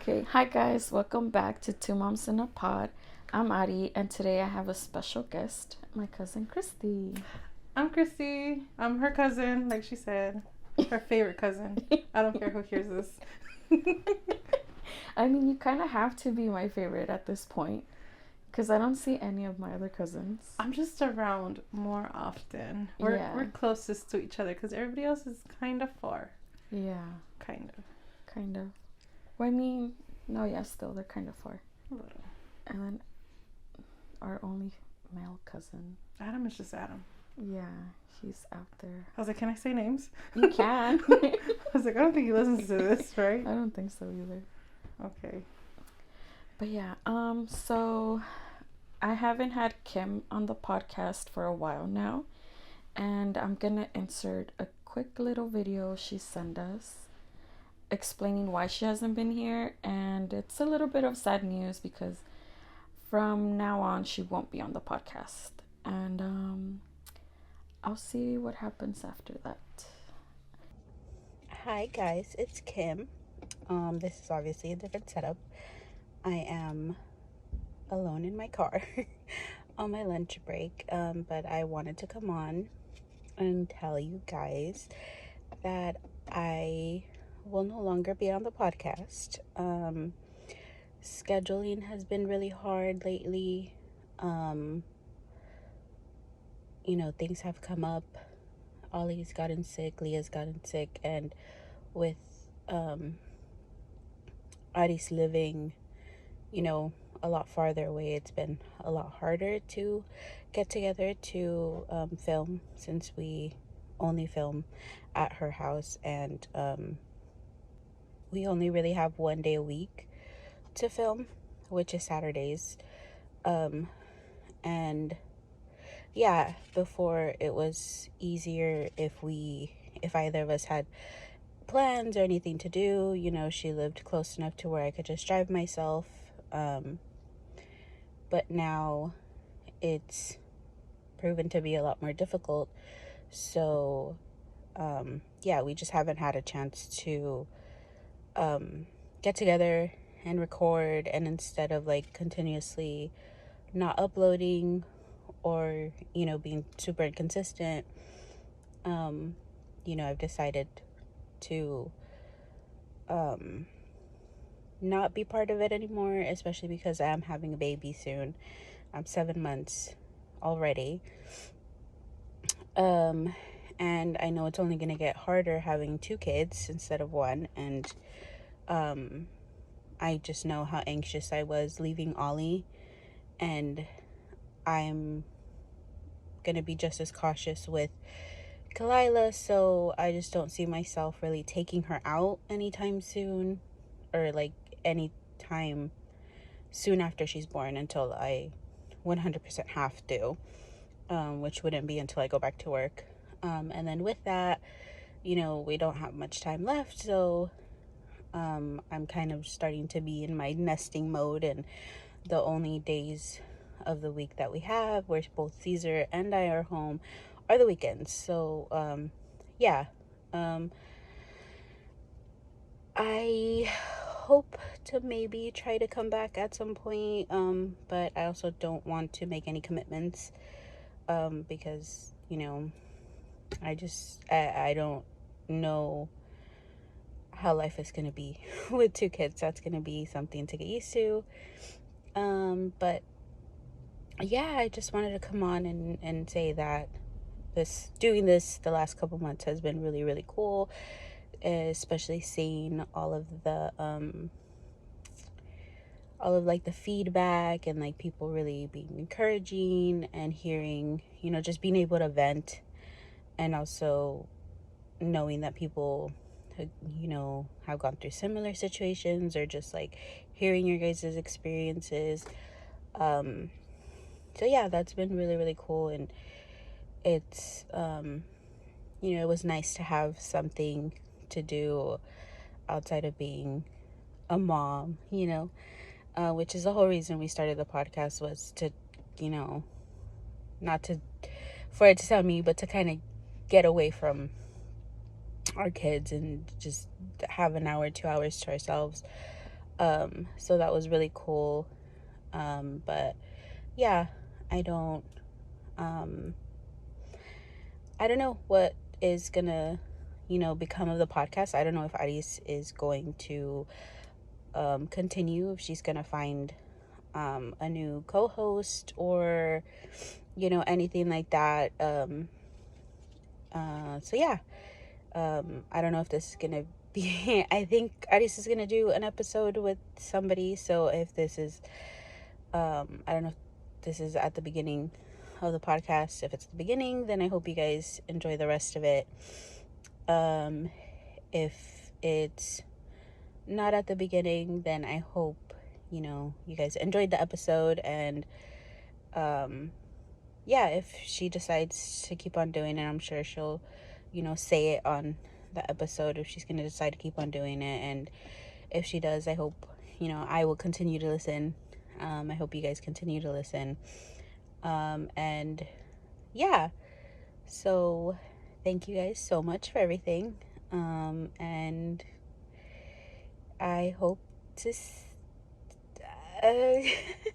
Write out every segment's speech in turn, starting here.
Okay, hi guys, welcome back to Two Moms in a Pod. I'm Ari, and today I have a special guest, my cousin Cristy. I'm Cristy. I'm her cousin, like she said. Her favorite cousin. I don't care who hears this. I mean, you kind of have to be my favorite at this point, because I don't see any of my other cousins. I'm just around more often. We're closest to each other because everybody else is kind of far. Yeah. Kind of. Kind of. Well, I mean, no, yeah, still, they're kind of far. A little. And then our only male cousin. Adam is just Adam. Yeah, he's out there. I was like, can I say names? You can. I was like, I don't think he listens to this, right? I don't think so either. Okay. But yeah, so I haven't had Kim on the podcast for a while now, and I'm gonna insert a quick little video she sent us explaining why she hasn't been here, and it's a little bit of sad news because from now on she won't be on the podcast, and I'll see what happens after that. Hi guys, it's Kim. This is obviously a different setup. I am alone in my car on my lunch break, but I wanted to come on and tell you guys that I will no longer be on the podcast. Scheduling has been really hard lately. Things have come up. Ollie's gotten sick, Leah's gotten sick, and with Ari's living, a lot farther away, it's been a lot harder to get together to film, since we only film at her house, and we only really have one day a week to film, which is Saturdays. And yeah, before it was easier if either of us had plans or anything to do. She lived close enough to where I could just drive myself. But now it's proven to be a lot more difficult. So, we just haven't had a chance to get together and record. And instead of continuously not uploading or, being super inconsistent, I've decided to not be part of it anymore, especially because I am having a baby soon. I'm 7 months already. And I know it's only going to get harder having 2 kids instead of 1. And I just know how anxious I was leaving Ollie, and I'm going to be just as cautious with Kalila, so I just don't see myself really taking her out anytime soon, or any time soon after she's born, until I 100% have to, which wouldn't be until I go back to work. And then with that, we don't have much time left, so I'm kind of starting to be in my nesting mode, and the only days of the week that we have where both Caesar and I are home are the weekends. So I hope to maybe try to come back at some point, but I also don't want to make any commitments, because I don't know how life is going to be with 2 kids. That's going to be something to get used to. But yeah, I just wanted to come on and say that doing this the last couple months has been really, really cool, especially seeing all of the the feedback, and people really being encouraging, and hearing, just being able to vent, and also knowing that people have gone through similar situations, or just hearing your guys' experiences. So yeah, that's been really, really cool. And it's it was nice to have something to do outside of being a mom, which is the whole reason we started the podcast, was to, not to, for it to sound me, but to kind of get away from our kids and just have an hour, 2 hours to ourselves. So that was really cool. But yeah, I don't know what is gonna, become of the podcast. I don't know if Aris is going to continue, if she's gonna find a new co-host or anything like that. So yeah, I don't know if this is gonna be I think Aris is gonna do an episode with somebody, so if this is I don't know if this is at the beginning of the podcast. If it's the beginning, then I hope you guys enjoy the rest of it. If it's not at the beginning, then I hope you guys enjoyed the episode. And yeah, if she decides to keep on doing it, I'm sure she'll say it on the episode if she's gonna decide to keep on doing it. And if she does, I hope I will continue to listen. I hope you guys continue to listen. And yeah, so thank you guys so much for everything. And I hope to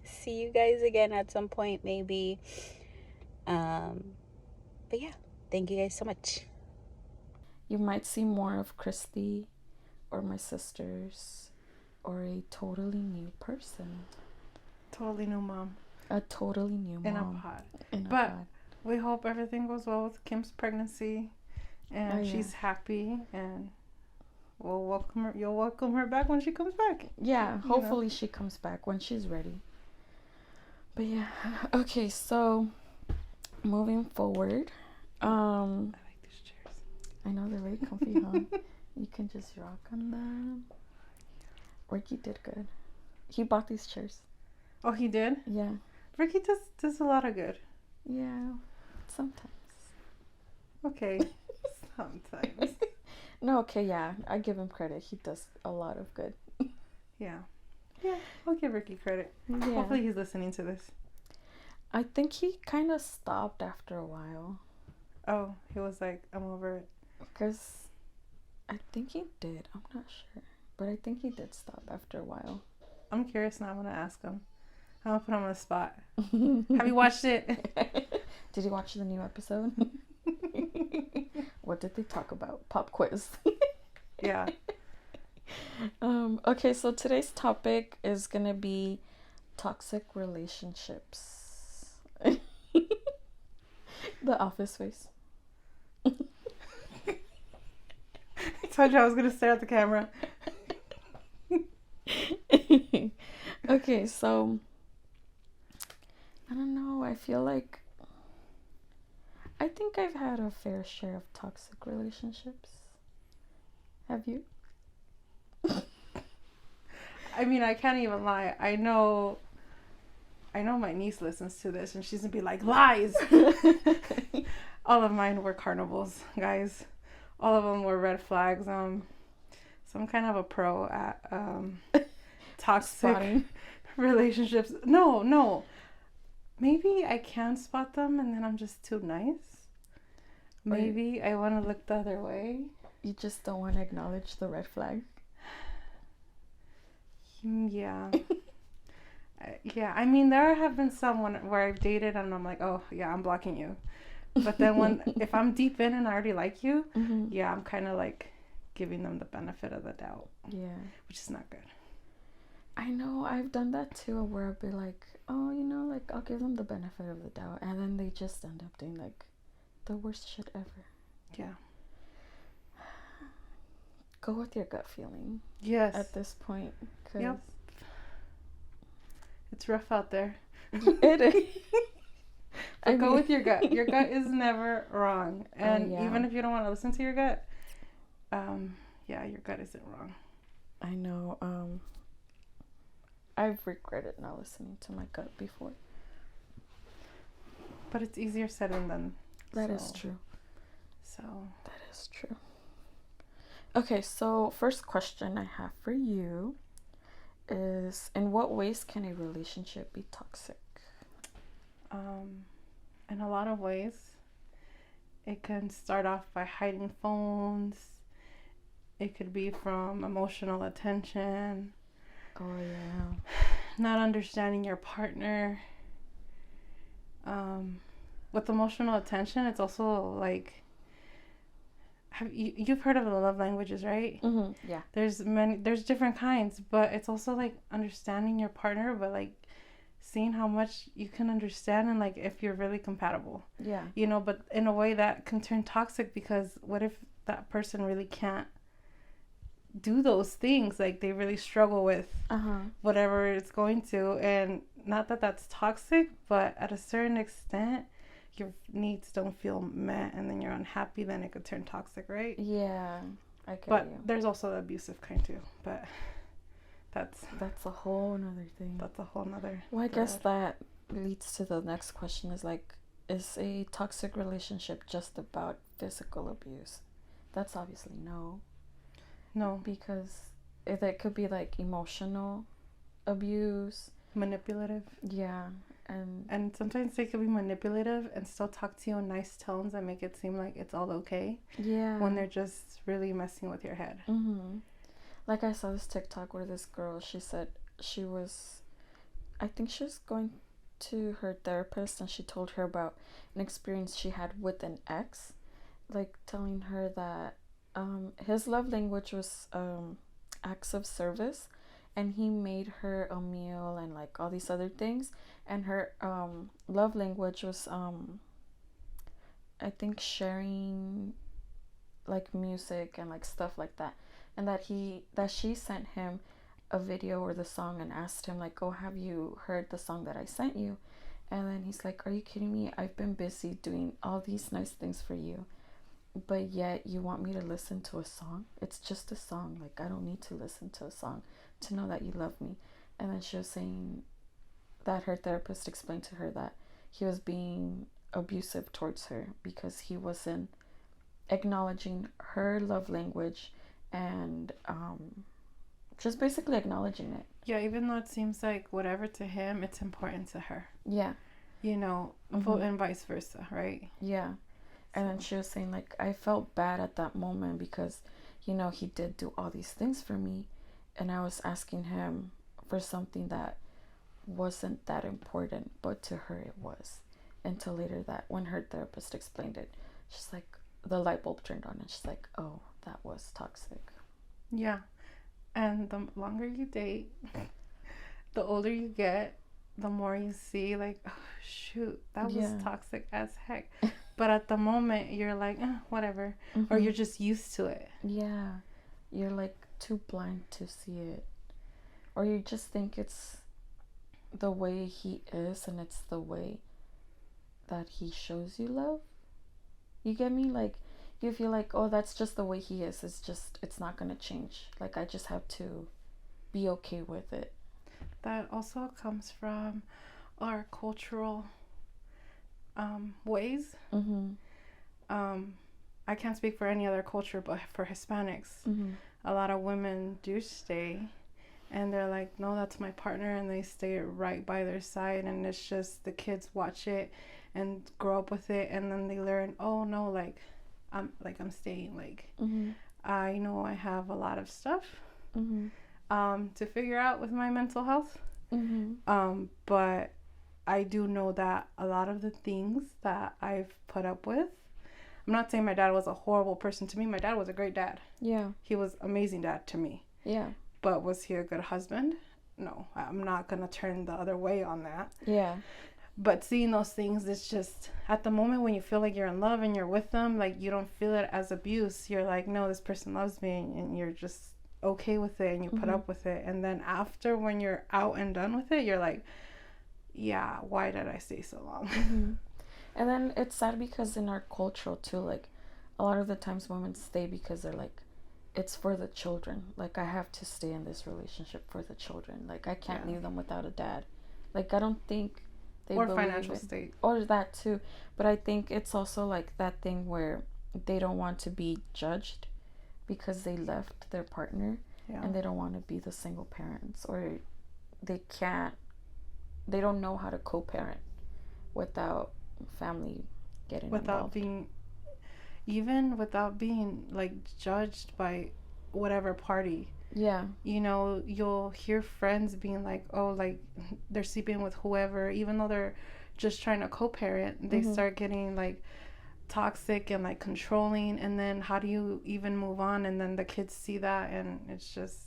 see you guys again at some point, maybe. But yeah, thank you guys so much. You might see more of Cristy or my sisters or a totally new person. Totally new mom. A totally new mom. In a pod. In a But pod. we hope everything goes well with Kim's pregnancy and she's happy, and we'll welcome her. You'll welcome her back when she comes back. Yeah, hopefully she comes back when she's ready. But yeah, okay, so moving forward, I like these chairs. I know they're very comfy, huh? You can just rock on them. Ricky did good. He bought these chairs. Oh, he did? Yeah. Ricky does a lot of good. Yeah, sometimes. Okay, sometimes. No, okay, yeah, I give him credit. He does a lot of good. Yeah, I'll give Ricky credit. Yeah. Hopefully he's listening to this. I think he kind of stopped after a while. Oh, he was like, I'm over it. Because I think he did. I'm not sure. But I think he did stop after a while. I'm curious now. I'm going to ask him. I'm going to put him on the spot. Have you watched it? Did you watch the new episode? What did they talk about? Pop quiz. Yeah. Okay, so today's topic is going to be toxic relationships. The office face. I told you I was going to stare at the camera. Okay, so I don't know. I feel like I think I've had a fair share of toxic relationships. Have you? I mean, I can't even lie. I know my niece listens to this and she's going to be like, lies. All of mine were carnivals, guys. All of them were red flags. So I'm kind of a pro at toxic Spotting. relationships. No. Maybe I can spot them and then I'm just too nice. Maybe I want to look the other way. You just don't want to acknowledge the red flag. Yeah. Yeah, I mean, there have been some where I've dated and I'm like, oh, yeah, I'm blocking you. But then if I'm deep in and I already like you, yeah, I'm kind of like giving them the benefit of the doubt. Yeah. Which is not good. I know, I've done that too, where I'll be like, oh, like, I'll give them the benefit of the doubt. And then they just end up doing, like, the worst shit ever. Yeah. Go with your gut feeling. Yes. At this point. Yep. It's rough out there. It is. But go with your gut. Your gut is never wrong. And even if you don't want to listen to your gut, yeah, your gut isn't wrong. I know. I've regretted not listening to my gut before. But it's easier said than done. That is true. So. That is true. Okay, so first question I have for you is, in what ways can a relationship be toxic? In a lot of ways. It can start off by hiding phones. It could be from emotional attention. Oh, yeah. Not understanding your partner. With emotional attention, it's also like, you've heard of the love languages, right? Yeah. There's different kinds, but it's also like understanding your partner, but like seeing how much you can understand and like if you're really compatible. Yeah. You know, but in a way that can turn toxic, because what if that person really can't do those things? Like they really struggle with whatever it's going to, and not that that's toxic, but at a certain extent your needs don't feel met and then you're unhappy, then it could turn toxic, right? Yeah, I get But you. there's also the abusive kind too, but that's a whole nother thing. That's a whole nother Well, I guess that leads to the next question, is like, is a toxic relationship just about physical abuse? That's obviously no, because it could be like emotional abuse, manipulative. Yeah. And sometimes they could be manipulative and still talk to you in nice tones and make it seem like it's all okay. Yeah. When they're just really messing with your head. Like I saw this TikTok where this girl, she said I think she was going to her therapist, and she told her about an experience she had with an ex, like telling her that his love language was acts of service, and he made her a meal and like all these other things, and her love language was I think sharing like music and like stuff like that, and that she sent him a video or the song and asked him like, oh, have you heard the song that I sent you? And then he's like, are you kidding me? I've been busy doing all these nice things for you, but yet you want me to listen to a song? It's just a song. Like, I don't need to listen to a song to know that you love me. And then she was saying that her therapist explained to her that he was being abusive towards her because he wasn't acknowledging her love language and just basically acknowledging it. Yeah, even though it seems like whatever to him, it's important to her. Yeah. You know, and vice versa, right? Yeah. And then she was saying, like, I felt bad at that moment because, you know, he did do all these things for me. And I was asking him for something that wasn't that important, but to her it was. Until later, that when her therapist explained it, she's like, the light bulb turned on, and she's like, oh, that was toxic. Yeah. And the longer you date, the older you get, the more you see, like, oh, shoot, that was toxic as heck. But at the moment, you're like, whatever. Or you're just used to it. Yeah. You're, like, too blind to see it. Or you just think it's the way he is, and it's the way that he shows you love. You get me? Like, you feel like, oh, that's just the way he is. It's not going to change. Like, I just have to be okay with it. That also comes from our cultural ways. I can't speak for any other culture, but for Hispanics, a lot of women do stay, and they're like, no, that's my partner, and they stay right by their side, and it's just the kids watch it and grow up with it, and then they learn, oh no, I'm staying, like I know I have a lot of stuff to figure out with my mental health, but I do know that a lot of the things that I've put up with, I'm not saying my dad was a horrible person to me. My dad was a great dad. Yeah. He was amazing dad to me. Yeah. But was he a good husband? No. I'm not going to turn the other way on that. Yeah. But seeing those things, it's just, at the moment when you feel like you're in love and you're with them, like, you don't feel it as abuse. You're like, no, this person loves me, and you're just okay with it, and you put up with it. And then after, when you're out and done with it, you're like, yeah, why did I stay so long? And then it's sad because in our culture too, like, a lot of the times women stay because they're like, it's for the children. Like, I have to stay in this relationship for the children. Like, I can't leave them without a dad. Like, I don't think they or financial state. Or that too. But I think it's also like that thing where they don't want to be judged because they left their partner, and they don't want to be the single parents, or they don't know how to co-parent without family getting involved. Without being like judged by whatever party. Yeah. You know, you'll hear friends being like, oh, like they're sleeping with whoever, even though they're just trying to co-parent. They start getting like toxic and like controlling, and then how do you even move on? And then the kids see that, and it's just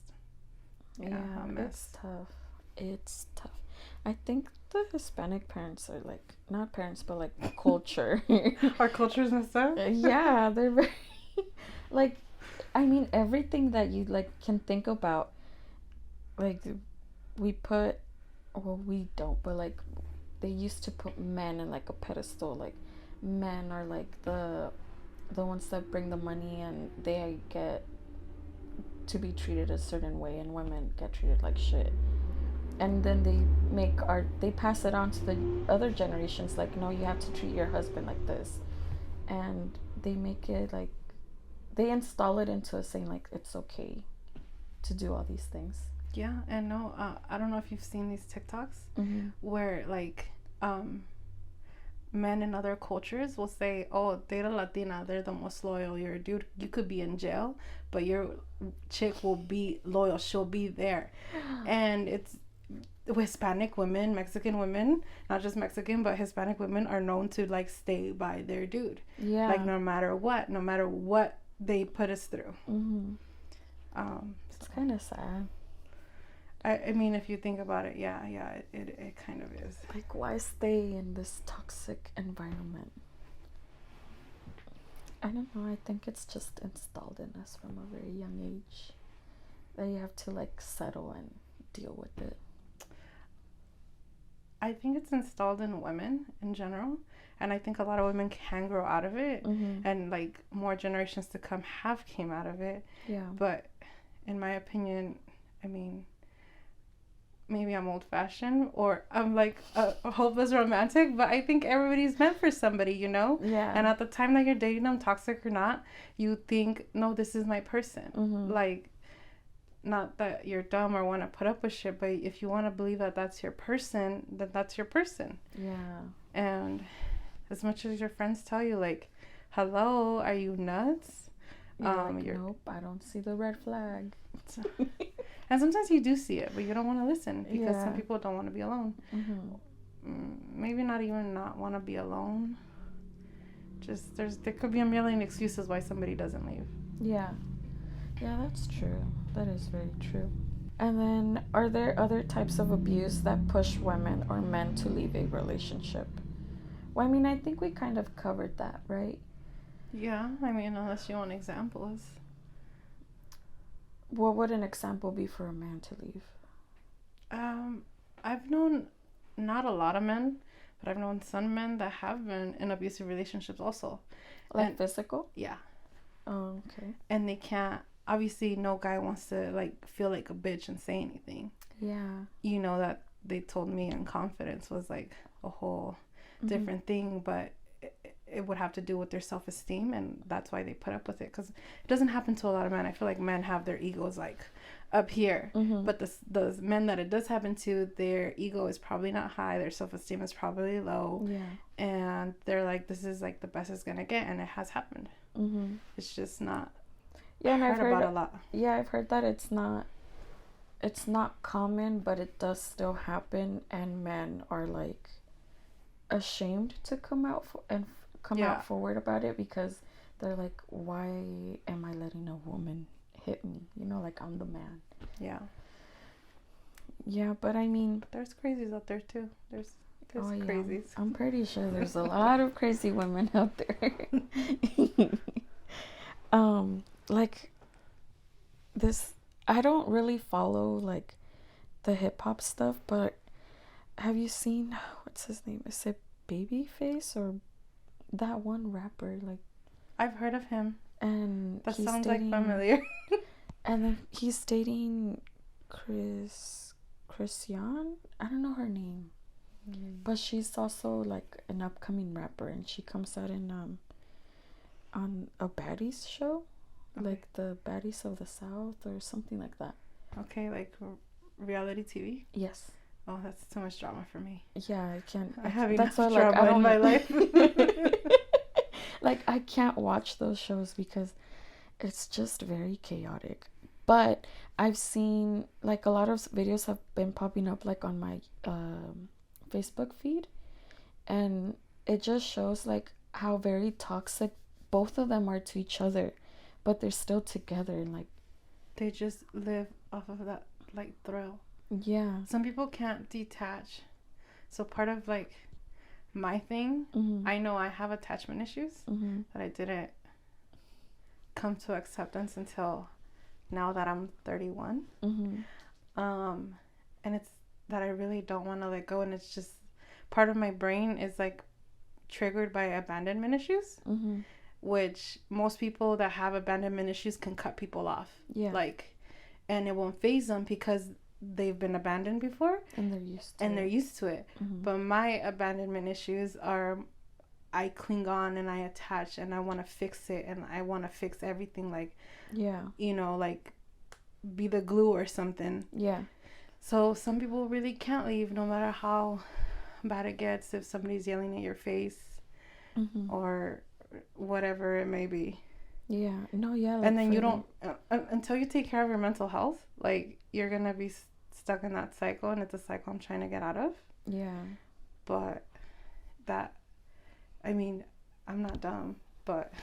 a mess. It's tough. I think the Hispanic parents are like, not parents, but like culture. Our culture's messed up. Yeah, they're very like, I mean, everything that you like can think about, like we put, well, we don't, but like they used to put men in like a pedestal. Like men are like the ones that bring the money, and they get to be treated a certain way, and women get treated like shit. And then they pass it on to the other generations, like, no, you have to treat your husband like this. And they make it like, they install it into us saying like it's okay to do all these things. Yeah, and no, I don't know if you've seen these TikToks where like men in other cultures will say, oh, they're a Latina, they're the most loyal. You're a dude, you could be in jail, but your chick will be loyal, she'll be there. And it's Hispanic women, Mexican women, not just Mexican, but Hispanic women are known to like stay by their dude. Yeah. Like no matter what they put us through. It's kind of sad. I mean, if you think about it, yeah, it kind of is. Like, why stay in this toxic environment? I don't know. I think it's just installed in us from a very young age that you have to like settle and deal with it. I think it's installed in women in general, and I think a lot of women can grow out of it, and like more generations to come have came out of it. Yeah. But in my opinion, I mean, maybe I'm old-fashioned or I'm like a hopeless romantic, but I think everybody's meant for somebody, you know? Yeah. And at the time that you're dating them, toxic or not, you think, no, this is my person. Like, not that you're dumb or want to put up with shit, but if you want to believe that that's your person, then that's your person. Yeah. And as much as your friends tell you, like, hello, are you nuts? You're nope, I don't see the red flag. And sometimes you do see it, but you don't want to listen because some people don't want to be alone. Maybe not even not want to be alone. Just there could be a million excuses why somebody doesn't leave. Yeah. Yeah, that's true. That is very true. And then, are there other types of abuse that push women or men to leave a relationship? Well, I mean, I think we kind of covered that, right? Yeah, I mean, unless you want examples. What would an example be for a man to leave? I've known not a lot of men, but I've known some men that have been in abusive relationships also. Like physical? Yeah. Oh, okay. And they can't, obviously no guy wants to like feel like a bitch and say anything. Yeah. You know, that they told me in confidence was like a whole different thing, but it would have to do with their self-esteem, and that's why they put up with it, because it doesn't happen to a lot of men. I feel like men have their egos like up here, but the men that it does happen to, their ego is probably not high, their self-esteem is probably low, and they're like, this is like the best it's gonna get, and it has happened. It's just not. Yeah, and I've heard about a lot. Yeah, I've heard that it's not common, but it does still happen, and men are like ashamed to come out out forward about it, because they're like, why am I letting a woman hit me? You know, like, I'm the man. Yeah, but I mean, there's crazies out there too. There's crazies. I'm pretty sure there's a lot of crazy women out there. Like this, I don't really follow like the hip hop stuff, but have you seen, what's his name? Is it Babyface or that one rapper? Like, I've heard of him, and that sounds like familiar. And then he's dating Christian. I don't know her name, but she's also like an upcoming rapper, and she comes out in on a baddies show, like the Baddies of the South or something like that. Okay, like reality TV. Yes. Oh, that's too much drama for me. Yeah, I can't. I have enough drama in my life. Like, I can't watch those shows because it's just very chaotic. But I've seen like a lot of videos have been popping up like on my Facebook feed, and it just shows like how very toxic both of them are to each other, but they're still together and like They just live off of that like thrill. yeah. Some people can't detach. So part of like my thing, Mm-hmm. I know I have attachment issues Mm-hmm. that I didn't come to acceptance until now that I'm 31. Mm-hmm. And it's that I really don't want to let go, and it's just part of my brain is like triggered by abandonment issues, Mm-hmm. which most people that have abandonment issues can cut people off. Yeah. Like, and it won't phase them because they've been abandoned before And they're used to and it. they're used to it. Mm-hmm. But my abandonment issues are I cling on and I attach and I want to fix it and I want to fix everything, like, Yeah. you know, like be the glue or something. Yeah. So some people really can't leave no matter how bad it gets, if somebody's yelling at your face Mm-hmm. or whatever it may be. Yeah. No, yeah. Like And then for you don't until you take care of your mental health, like you're gonna be stuck in that cycle, and it's a cycle I'm trying to get out of. Yeah. But that, I mean, I'm not dumb, but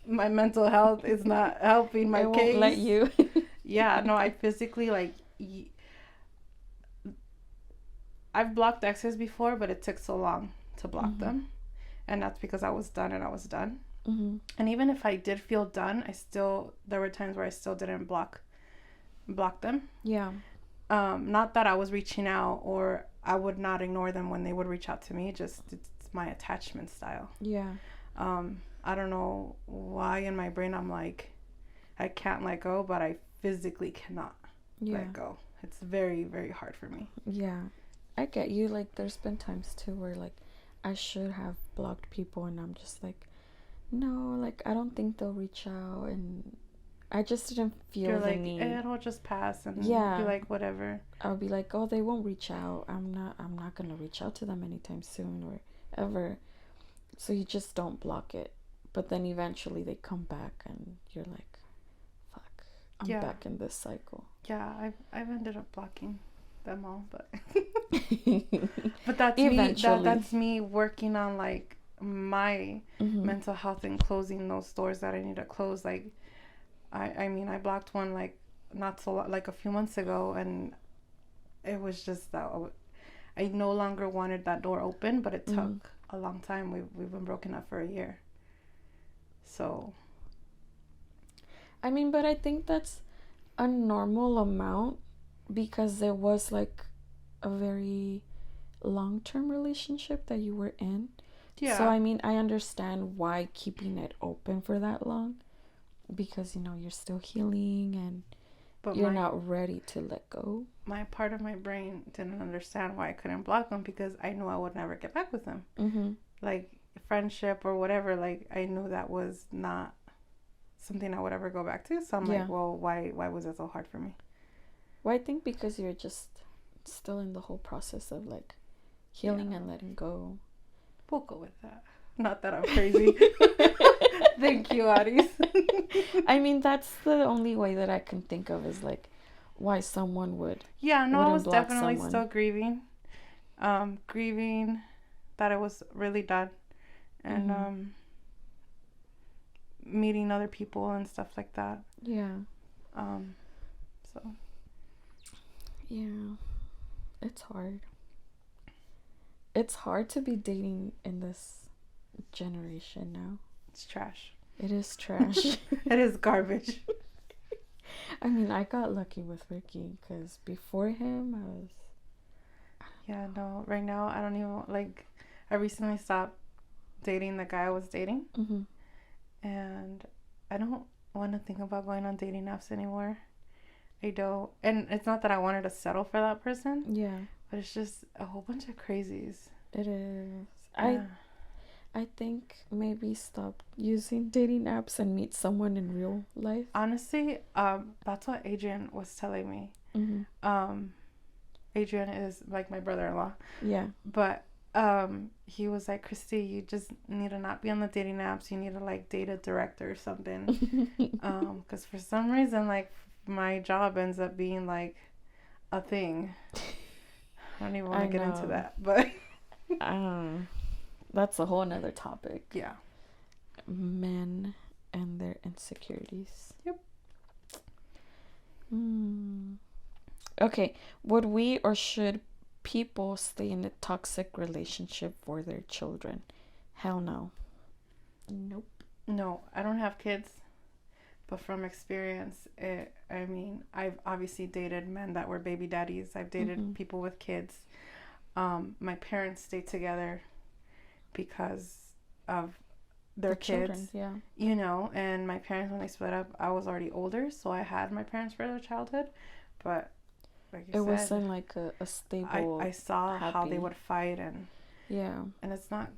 my mental health is not helping my it case. won't let you. Yeah, no, I physically like I've blocked exes before, but it took so long to block Mm-hmm. them, and that's because I was done and I was done. Mm-hmm. And even if I did feel done, there were times where I still didn't block them. Yeah. Not that I was reaching out or I would not ignore them when they would reach out to me. Just it's my attachment style. Yeah. I don't know why in my brain I'm like, I can't let go, but I physically cannot let go. It's very, very hard for me. Yeah. I get you. Like, there's been times too where like I should have blocked people, and I'm just like, no, like I don't think they'll reach out, and I just didn't feel You're the like, need. it'll just pass, and Yeah. be like, whatever. I'll be like, oh, they won't reach out. I'm not gonna reach out to them anytime soon or ever. So you just don't block it. But then eventually they come back, and you're like, fuck, I'm Yeah. back in this cycle. Yeah, I've ended up blocking them all, but but that's Eventually. me. That's me working on like my Mm-hmm. mental health and closing those doors that I need to close. Like, I mean, I blocked one like not so like a few months ago, and it was just that I no longer wanted that door open, but it took a long time. We've been broken up for a year, so. I mean, but I think that's a normal amount because there was like a very long-term relationship that you were in. Yeah. So I mean, I understand why keeping it open for that long, because you know you're still healing and but you're not ready to let go. My part of my brain didn't understand why I couldn't block them, because I knew I would never get back with them. Mm-hmm. Like friendship or whatever, like I knew that was not something I would ever go back to. So I'm like, well, why was it so hard for me? Well, I think because you're just still in the whole process of like healing and letting go. We'll go with that. Not that I'm crazy. Thank you, Aris. I mean, that's the only way that I can think of is like why someone would. Yeah, no, I was definitely someone. still grieving. Grieving that it was really done. And meeting other people and stuff like that. Yeah. So. Yeah. It's hard. It's hard to be dating in this generation now. It's trash. It is trash. It is garbage. I mean, I got lucky with Ricky because before him, I was... Yeah, no, right now, I don't even, like, I recently stopped dating the guy I was dating. Mm-hmm. And I don't want to think about going on dating apps anymore. I don't. And it's not that I wanted to settle for that person. Yeah. But it's just a whole bunch of crazies. It is. Yeah. I think maybe stop using dating apps and meet someone in real life. Honestly, that's what Adrian was telling me. Mm-hmm. Adrian is like my brother-in-law. Yeah. But he was like, Cristy, you just need to not be on the dating apps. You need to like date a director or something. Because for some reason, like my job ends up being like a thing. I don't even want I to get into know. that, but That's a whole nother topic. yeah. Men and their insecurities. Yep. Okay, would we or should people stay in a toxic relationship for their children? Hell no. Nope. No, I don't have kids, but from experience, I mean, I've obviously dated men that were baby daddies. I've dated people with kids. My parents stayed together because of their kids, children, yeah. you know, and my parents, when they split up, I was already older, so I had my parents for their childhood, but like you it said, wasn't like a stable, I saw how they happy. would fight, and Yeah. and it's not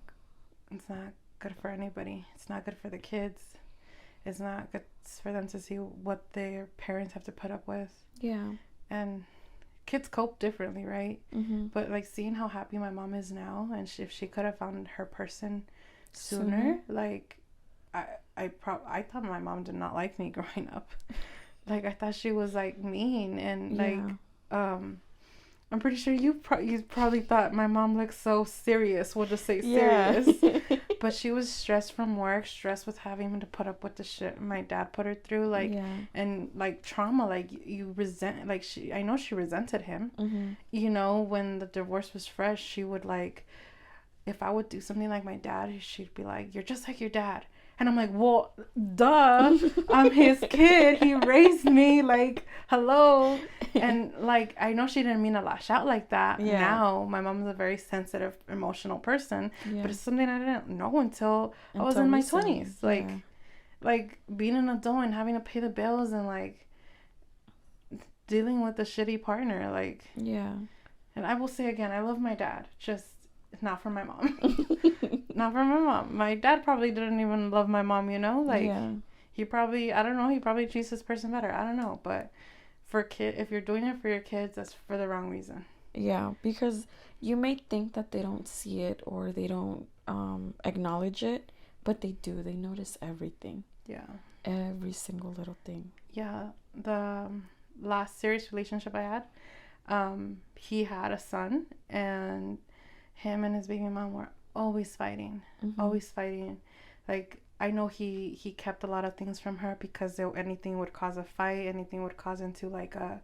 good for anybody. It's not good for the kids. It's not good for them to see what their parents have to put up with. Yeah. And kids cope differently, right? Mm-hmm. But like seeing how happy my mom is now, and if she could have found her person sooner, like I thought my mom did not like me growing up. Like I thought she was like mean, and like I'm pretty sure you probably thought my mom looked so serious. We'll just say serious. But she was stressed from work, stressed with having to put up with the shit my dad put her through, like, and like trauma, like you resent, like I know she resented him. You know, when the divorce was fresh, she would like, if I would do something like my dad, she'd be like, "You're just like your dad." And I'm like, well, duh, I'm his kid. He raised me, like, hello. And, like, I know she didn't mean to lash out like that. Yeah. Now, my mom's a very sensitive, emotional person. Yeah. But it's something I didn't know until I was in my 20s. Like, being an adult and having to pay the bills and, like, dealing with a shitty partner. Like, yeah. And I will say again, I love my dad. Just not for my mom. Not for my mom. My dad probably didn't even love my mom, you know? Like, he probably, I don't know, he probably treats this person better. I don't know. But if you're doing it for your kids, that's for the wrong reason. Yeah, because you may think that they don't see it or they don't acknowledge it, but they do. They notice everything. Yeah. Every single little thing. Yeah. The last serious relationship I had, he had a son, and him and his baby mom were always fighting. Like, I know he kept a lot of things from her because anything would cause a fight, anything would cause into like a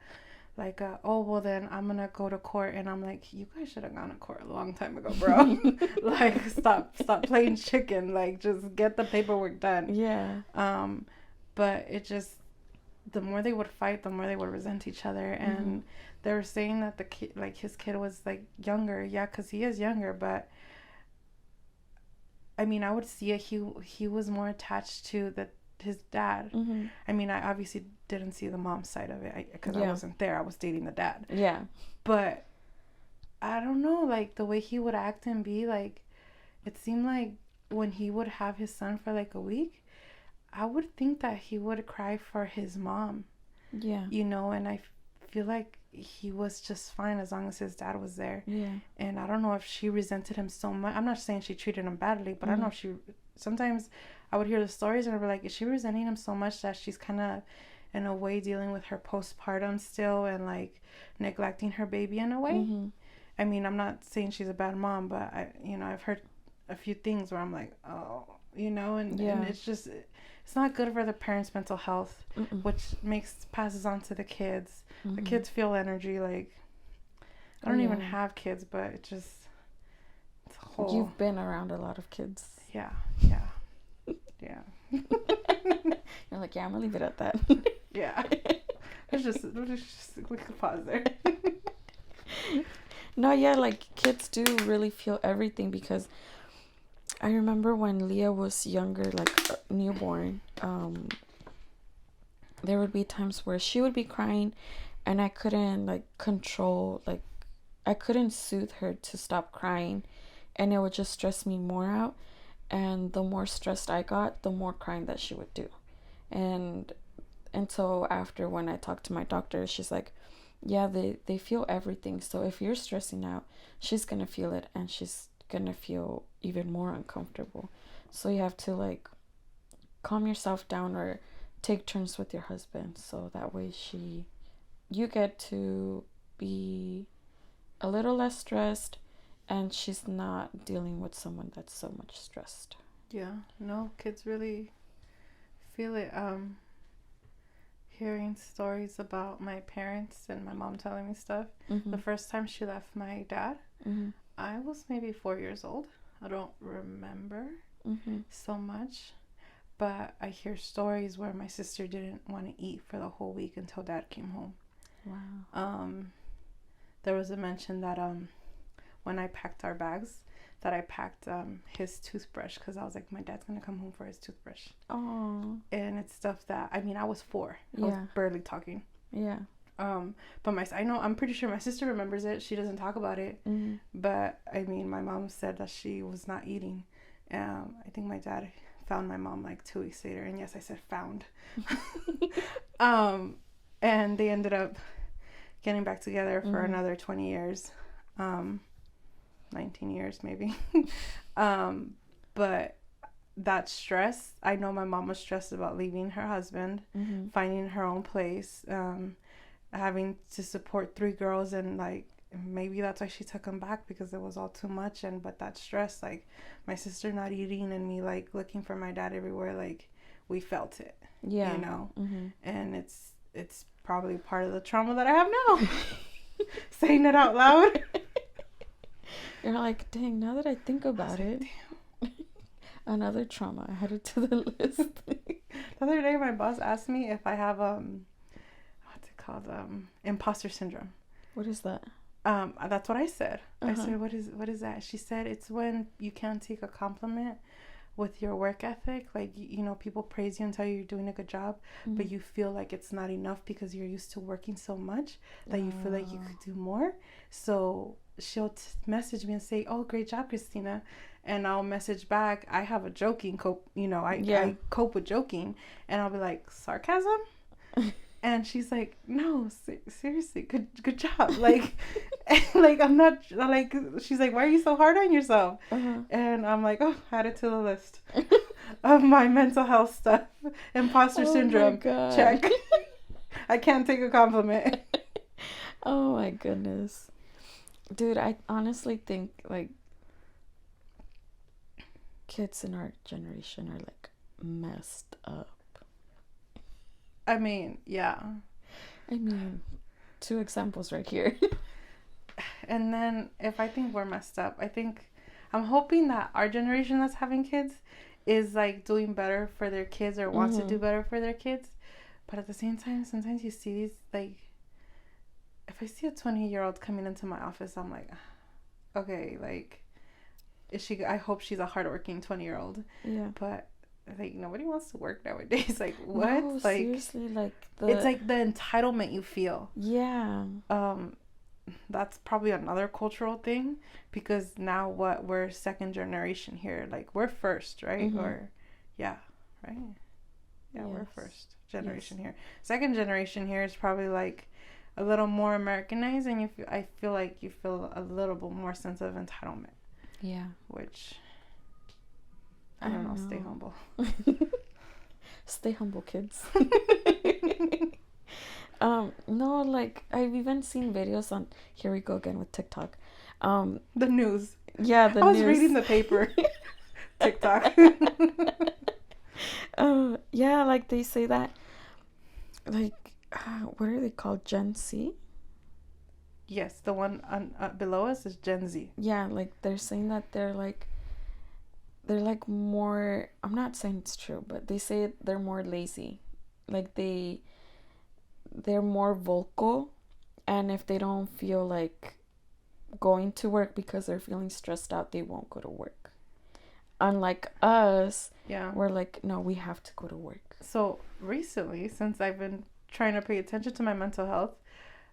oh, well then I'm gonna go to court. And I'm like, you guys should have gone to court a long time ago, bro. Like, stop playing chicken. Like, just get the paperwork done. Yeah. But it just, the more they would fight, the more they would resent each other. And they were saying that the kid, like his kid was like younger. Yeah, because he is younger, but I mean, I would see it. He was more attached to his dad. I mean, I obviously didn't see the mom's side of it because I wasn't there. I was dating the dad. Yeah. But I don't know, like the way he would act and be, like, it seemed like when he would have his son for like a week, I would think that he would cry for his mom. Yeah. You know, and I feel like he was just fine as long as his dad was there. Yeah. And I don't know if she resented him so much. I'm not saying she treated him badly, but I don't know if sometimes I would hear the stories and I'd be like, is she resenting him so much that she's kind of in a way dealing with her postpartum still and like neglecting her baby in a way? I mean, I'm not saying she's a bad mom, but I've heard a few things where I'm like, oh, and it's just, it's not good for the parents' mental health, which passes on to the kids. The kids feel energy. Like, I don't even have kids, but it just, it's a whole. You've been around a lot of kids. Yeah. You're like, yeah, I'm gonna leave it at that. Yeah. Let's just we could pause there. No, yeah, like kids do really feel everything, because I remember when Leah was younger, like newborn, there would be times where she would be crying and I couldn't like control, like I couldn't soothe her to stop crying, and it would just stress me more out. And the more stressed I got, the more crying that she would do. And so after, when I talked to my doctor, she's like, yeah, they feel everything. So if you're stressing out, she's going to feel it, and she's going to feel even more uncomfortable. So you have to like calm yourself down, or take turns with your husband, so that way you get to be a little less stressed, and she's not dealing with someone that's so much stressed. Yeah, no, kids really feel it. Hearing stories about my parents and my mom telling me stuff. Mm-hmm. The first time she left my dad, Mm-hmm. I was maybe 4 years old. I don't remember so much, but I hear stories where my sister didn't want to eat for the whole week until dad came home. Wow. There was a mention that when I packed our bags, that I packed his toothbrush, because I was like, my dad's gonna come home for his toothbrush. Oh. And it's stuff that, I mean, I was 4. I Yeah. was barely talking. Yeah. But I'm pretty sure my sister remembers it. She doesn't talk about it. Mm-hmm. But I mean, my mom said that she was not eating. I think my dad found my mom like 2 weeks later, and yes, I said found. And they ended up getting back together for another 20 years, 19 years maybe. But that stress, I know my mom was stressed about leaving her husband, finding her own place, having to support 3 girls, and like maybe that's why she took him back, because it was all too much. And but that stress, like my sister not eating and me like looking for my dad everywhere, like we felt it. Yeah. You know. And it's probably part of the trauma that I have now. Saying it out loud. You're like, dang, now that I think about it, another trauma added to the list. The other day my boss asked me if I have what's it called, imposter syndrome. What is that? That's what I said. I said, what is that? She said, it's when you can't take a compliment with your work ethic. Like, you know, people praise you and tell you you're doing a good job, but you feel like it's not enough because you're used to working so much that you feel like you could do more. So she'll message me and say, oh, great job, Christina. And I'll message back, I have a joking cope, you know, I cope with joking. And I'll be like, sarcasm? And she's like, no, seriously, good job. Like, like, I'm not, like, she's like, why are you so hard on yourself? And I'm like, oh, add it to the list of my mental health stuff. Imposter syndrome, check. I can't take a compliment. Oh my goodness. Dude, I honestly think, like, kids in our generation are, like, messed up. I mean, yeah. I mean, 2 examples right here. And then if I think we're messed up, I'm hoping that our generation that's having kids is like doing better for their kids or wants to do better for their kids. But at the same time, sometimes you see these, like, if I see a 20-year-old coming into my office, I'm like, okay, like, I hope she's a hardworking 20-year-old. Yeah. But like, nobody wants to work nowadays. Like, what? No, like, seriously, like, it's like the entitlement you feel. Yeah. That's probably another cultural thing, because now we're second generation here. Like, we're first, right? Or, yeah, right? Yeah, we're first generation here. Second generation here is probably like a little more Americanized, and I feel like you feel a little bit more sense of entitlement. Yeah. Which, I don't know. Stay humble. Stay humble, kids. No, like, I've even seen videos on, here we go again with TikTok. The news. Yeah, the news. I was reading the paper. TikTok. Yeah, like, they say that, like, what are they called? Gen Z? Yes, the one below us is Gen Z. Yeah, like, they're saying that they're like more, I'm not saying it's true, but they say they're more lazy. Like, they're more vocal, and if they don't feel like going to work because they're feeling stressed out, they won't go to work. Unlike us, we're like, no, we have to go to work. So recently, since I've been trying to pay attention to my mental health,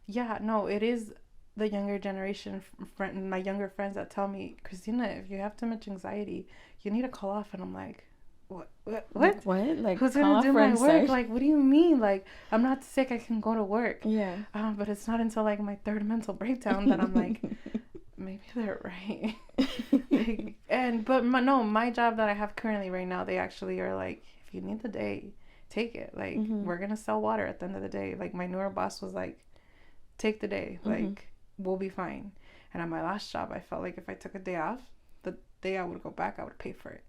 it is the younger generation, my younger friends that tell me, Christina, if you have too much anxiety, you need to call off. And I'm like, what? Like, who's gonna do my work? Like, what do you mean? Like, I'm not sick, I can go to work. Yeah. But it's not until like my 3rd mental breakdown that I'm like, maybe they're right. Like, but my job that I have currently right now, they actually are like, if you need the day, take it. Like, Mm-hmm. we're gonna sell water at the end of the day. Like, my newer boss was like, take the day. Mm-hmm. Like, we'll be fine. And at my last job, I felt like if I took a day off, the day I would go back, I would pay for it.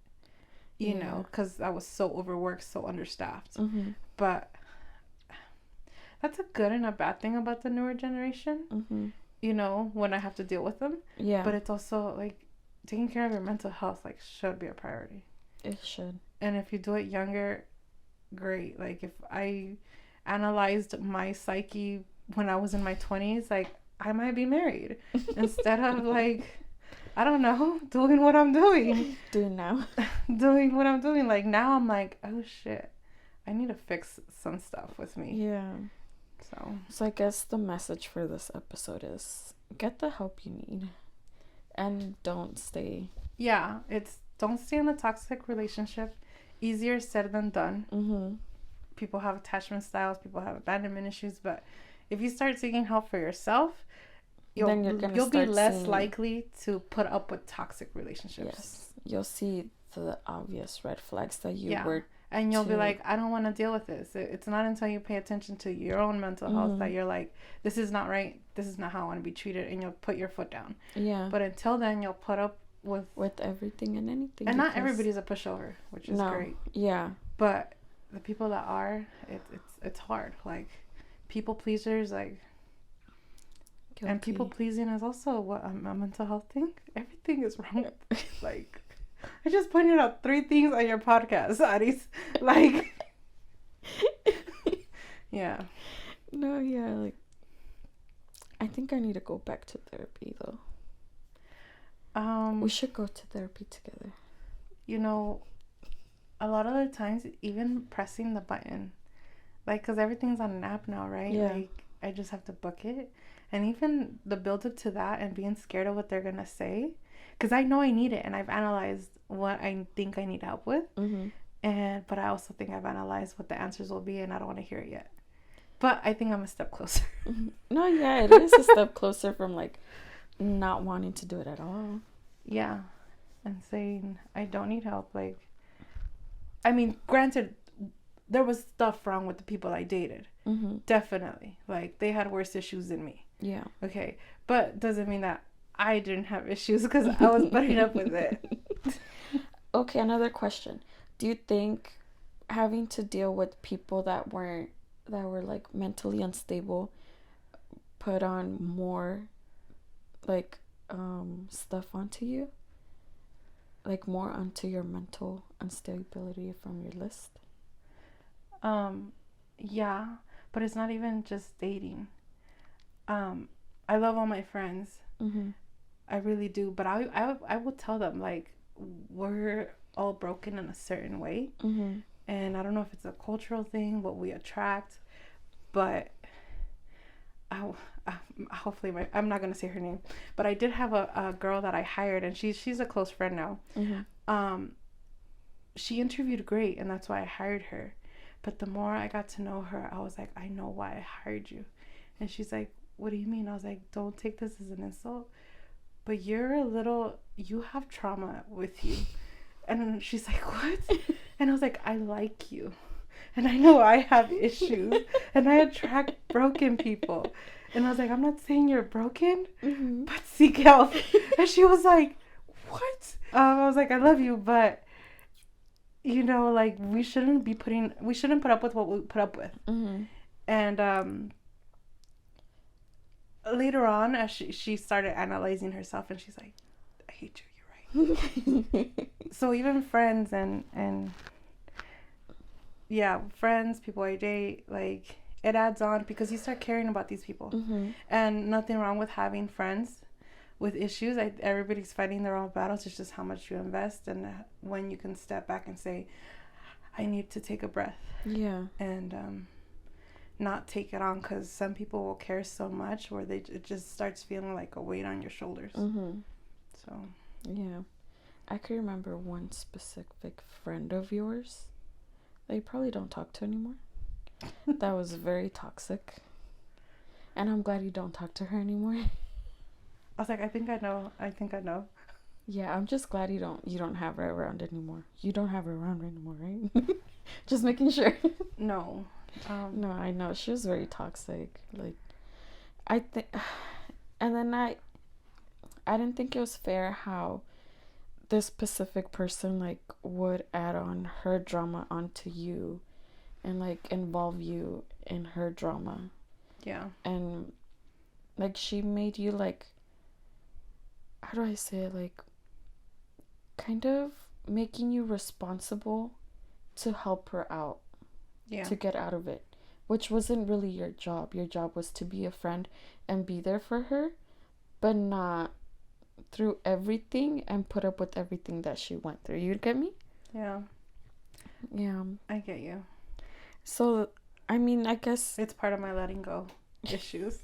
You know, because I was so overworked, so understaffed. Mm-hmm. But that's a good and a bad thing about the newer generation. Mm-hmm. You know, when I have to deal with them. Yeah. But it's also like taking care of your mental health, like, should be a priority. It should. And if you do it younger, great. Like, if I analyzed my psyche when I was in my 20s, like, I might be married instead of, like, I don't know, doing what I'm doing. Doing now. Doing what I'm doing. Like, now I'm like, oh shit, I need to fix some stuff with me. Yeah. So I guess the message for this episode is get the help you need and don't stay. Yeah, it's don't stay in a toxic relationship. Easier said than done. Mm-hmm. People have attachment styles, people have abandonment issues, but if you start seeking help for yourself, you'll be less likely to put up with toxic relationships. Yes, you'll see the obvious red flags that you were, and you'll be like, I don't want to deal with this. It's not until you pay attention to your own mental health that you're like, this is not right, this is not how I want to be treated, and you'll put your foot down. Yeah. But until then, you'll put up with everything and anything. And not everybody's a pushover, which is great. Yeah. But the people that are, it's hard. Like, people pleasers, like. Guilty. And people pleasing is also what a mental health thing. Everything is wrong. Like, I just pointed out 3 things on your podcast, Aris. Like, yeah. No, yeah, like, I think I need to go back to therapy though. We should go to therapy together. You know, a lot of the times, even pressing the button, like, because everything's on an app now, right? Yeah. Like, I just have to book it. And even the build up to that and being scared of what they're going to say. Because I know I need it and I've analyzed what I think I need help with. Mm-hmm. But I also think I've analyzed what the answers will be and I don't want to hear it yet. But I think I'm a step closer. Mm-hmm. No, yeah, it is a step closer from, like, not wanting to do it at all. Yeah. And saying, I don't need help. Like, I mean, granted, there was stuff wrong with the people I dated. Mm-hmm. Definitely. Like, they had worse issues than me. Yeah. Okay. But doesn't mean that I didn't have issues because I was putting up with it. Okay, another question. Do you think having to deal with people that were like mentally unstable put on more like stuff onto you? Like more onto your mental instability from your list? Yeah, but it's not even just dating. I love all my friends. Mm-hmm. I really do, but I will tell them, like, we're all broken in a certain way. Mm-hmm. And I don't know if it's a cultural thing, what we attract, but hopefully I'm not going to say her name, but I did have a girl that I hired, and she's a close friend now. Mm-hmm. She interviewed great, and that's why I hired her. But the more I got to know her, I was like, I know why I hired you. And she's like, what do you mean? I was like, don't take this as an insult, but you have trauma with you. And she's like, what? And I was like, I like you. And I know I have issues. And I attract broken people. And I was like, I'm not saying you're broken, mm-hmm. but seek help. And she was like, what? I was like, I love you, but, you know, like, we shouldn't put up with what we put up with. Mm-hmm. And later on, as she started analyzing herself, and she's like, I hate you. So even friends and yeah, friends, people I date, like, it adds on because you start caring about these people. Mm-hmm. And nothing wrong with having friends with issues. Everybody's fighting their own battles. It's just how much you invest and when you can step back and say, I need to take a breath. Yeah. And not take it on, because some people will care so much where it just starts feeling like a weight on your shoulders. Mm-hmm. So yeah, I can remember one specific friend of yours that you probably don't talk to anymore. That was very toxic, and I'm glad you don't talk to her anymore. I was like, I think I know. Yeah, I'm just glad you don't have her around anymore. You don't have her around anymore, right? Just making sure. No. No, I know she was very toxic. Like, I think, and then I didn't think it was fair how this specific person like would add on her drama onto you, and like involve you in her drama. Yeah. And like she made you like, how do I say it, like kind of making you responsible to help her out. Yeah. To get out of it, which wasn't really your job. Your job was to be a friend and be there for her, but not through everything and put up with everything that she went through. You get me? Yeah. Yeah. I get you. So, I mean, I guess it's part of my letting go issues.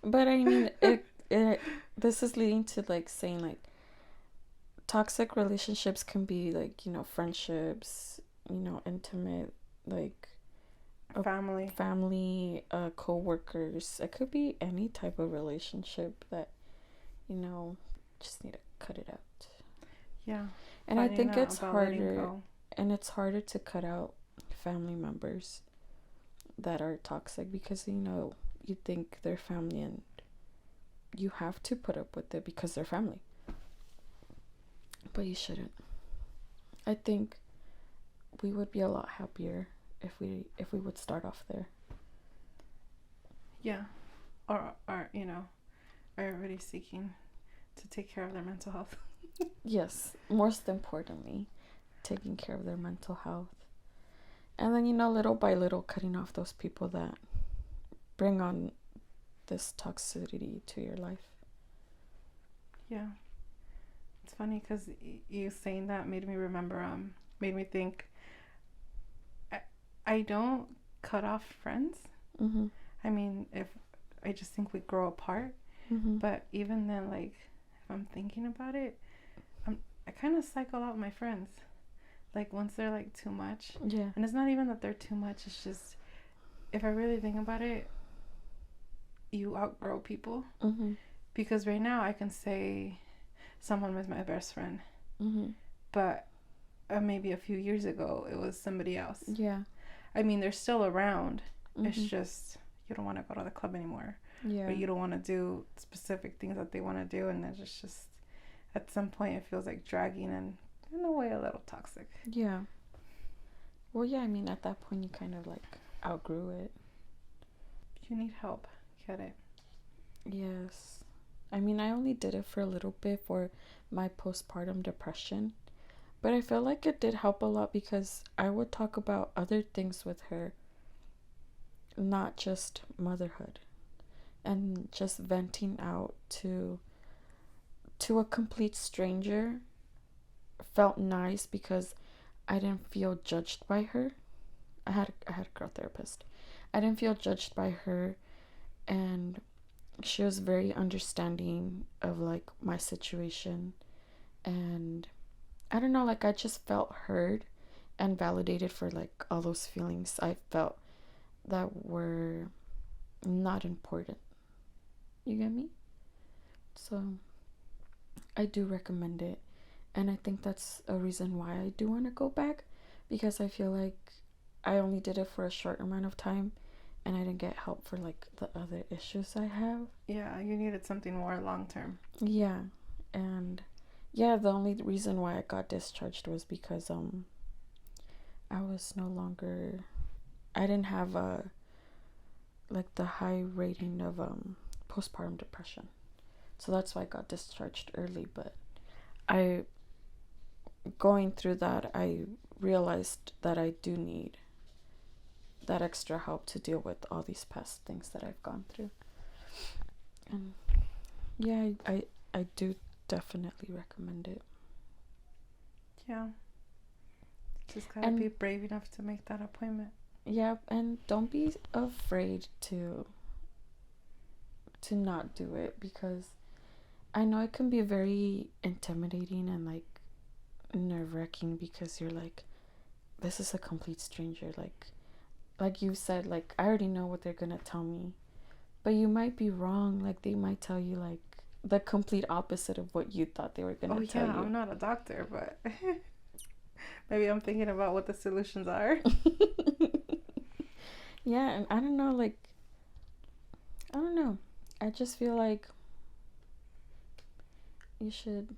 But I mean, it this is leading to like saying like toxic relationships can be like, you know, friendships, you know, intimate, like family, co-workers. It could be any type of relationship that, you know, just need to cut it out. Yeah. And I think it's harder, and it's harder to cut out family members that are toxic because, you know, you think they're family and you have to put up with it because they're family. But you shouldn't. I think we would be a lot happier if we would start off there. Yeah. Or you know, are already seeking to take care of their mental health. Yes, most importantly, taking care of their mental health. And then, you know, little by little cutting off those people that bring on this toxicity to your life. Yeah. It's funny because you saying that made me remember, made me think, I don't cut off friends. Mm-hmm. I mean, if I just think we grow apart. Mm-hmm. But even then, like, if I'm thinking about it, I kind of cycle out my friends. Like, once they're, like, too much. Yeah. And it's not even that they're too much. It's just, if I really think about it, you outgrow people. Mm-hmm. Because right now, I can say someone was my best friend. Mm-hmm. But maybe a few years ago, it was somebody else. Yeah. I mean, they're still around. Mm-hmm. It's just, you don't want to go to the club anymore. Yeah. Or you don't want to do specific things that they want to do. And it's just, at some point, it feels like dragging and, in a way, a little toxic. Yeah. Well, yeah, I mean, at that point, you kind of, like, outgrew it. You need help. Get it. Yes. I mean, I only did it for a little bit for my postpartum depression. But I feel like it did help a lot because I would talk about other things with her, not just motherhood. And just venting out to a complete stranger felt nice because I didn't feel judged by her. I had a girl therapist. I didn't feel judged by her, and she was very understanding of like my situation, and I don't know, like I just felt heard and validated for like all those feelings I felt that were not important. You get me? So I do recommend it, and I think that's a reason why I do want to go back, because I feel like I only did it for a short amount of time and I didn't get help for like the other issues I have. Yeah, you needed something more long term. Yeah. And yeah, the only reason why I got discharged was because I was no longer, I didn't have like the high rating of postpartum depression. So that's why I got discharged early. But going through that, I realized that I do need that extra help to deal with all these past things that I've gone through. And yeah, I do definitely recommend it. Yeah. Just gotta be brave enough to make that appointment. Yeah, and don't be afraid to not do it, because I know it can be very intimidating and like nerve-wracking, because you're like, this is a complete stranger. Like you said, like I already know what they're gonna tell me, but you might be wrong. Like they might tell you like the complete opposite of what you thought they were gonna tell you. I'm not a doctor, but Maybe I'm thinking about what the solutions are. Yeah, and I don't know, like, I don't know. I just feel like you should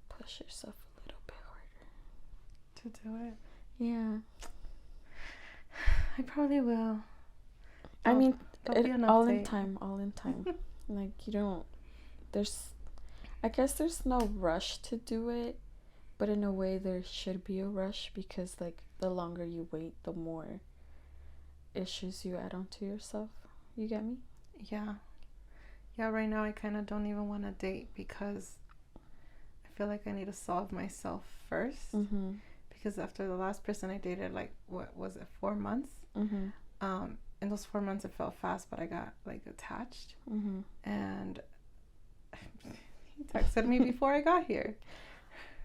push yourself a little bit harder To do it. Yeah. I probably will. I mean, There'll be an all in update. time, all in time. Like, you don't, there's, I guess there's no rush to do it, but in a way there should be a rush because, like, the longer you wait, the more issues you add on to yourself. You get me? Yeah. Yeah, right now I kind of don't even want to date because I feel like I need to solve myself first. Mm-hmm. Because after the last person I dated, like, what was it, 4 months? Mm-hmm. In those 4 months it felt fast, but I got, like, attached. Mm-hmm. And he texted me before I got here.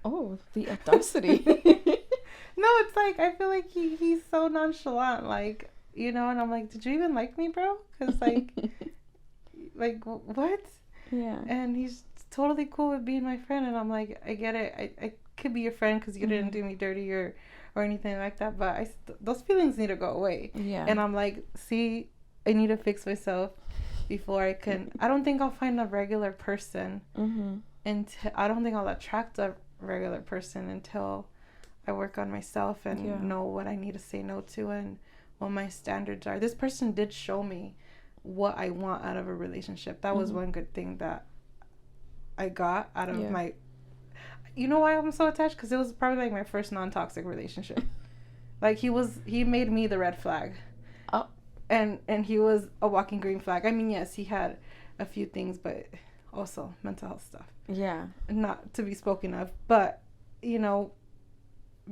Oh, the audacity. No, it's like, I feel like he's so nonchalant, like, you know, and I'm like, did you even like me, bro? Because, like, what? Yeah. And he's totally cool with being my friend, and I'm like, I get it. I could be your friend because you didn't do me dirty or anything like that, but those feelings need to go away. Yeah. And I'm like, see, I need to fix myself before I can. I don't think I'll find a regular person. Mm-hmm. I don't think I'll attract a regular person until I work on myself and know what I need to say no to and what my standards are. This person did show me what I want out of a relationship. That was one good thing that I got out of my... You know why I'm so attached? Because it was probably, like, my first non-toxic relationship. Like, he made me the red flag. Oh. And he was a walking green flag. I mean, yes, he had a few things, but also mental health stuff. Yeah. Not to be spoken of. But, you know,